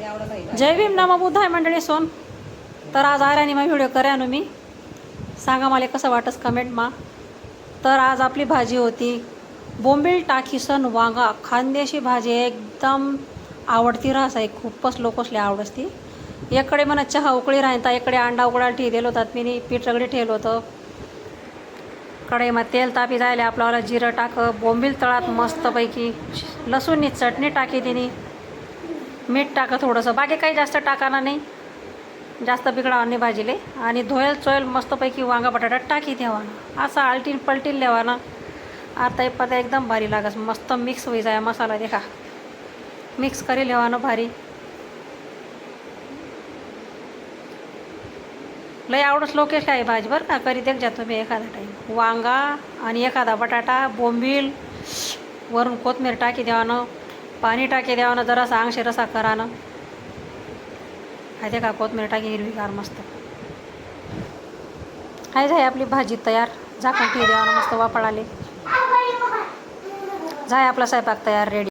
जय भीम नमो बुद्धाय मंडळी सोन. तर आज आर्यानी मग व्हिडिओ करा मी सांगा मला कसं वाटस कमेंट मा. तर आज आपली भाजी होती बोंबील टाकीसन वांगा. खानदेशी भाजी एकदम आवडती राहस आहे, खूपच लोकसले आवडती. इकडे म्हणा चहा उकळी राहता, इकडे अंडा उकळायला ठेवलेलं होतात मी, पीठ सगळे ठेवलं होतं. कढईमध्ये तेल तापी जायला आपल्याला जिरं टाक, बोंबील तळात मस्तपैकी, लसूणनी चटणी टाकी तिने, मीठ टाका थोडंसं, बाकी काही जास्त टाकाना नाही, जास्त बिघडा नाही भाजीले. आणि धोयल चोयल मस्तपैकी वांगा बटाटा टाकी ठेवाना, असं आलटीन पलटीन लेवाना. आता पता एकदम भारी लागस, मस्त मिक्स होई जाय मसाला. देखा मिक्स करी लेवानं भारी. लय आवडस लोकेश आहे भाजी बरं का. करी देख जातो मी एखादा टाईम. वांगा आणि एखादा बटाटा, बोंबील, वरून कोथमीर टाकी द्यावानं, पाणी टाकी द्यावानं, जरासा अंगशे रसा करानं. आहे का कोथमीर टाकी हिरवीगार मस्त. आहे जाय आपली भाजी तयार. झाकण ठेवी द्यावानं मस्त वाफळाले. जाय आपला स्वयंपाक तयार रेडी.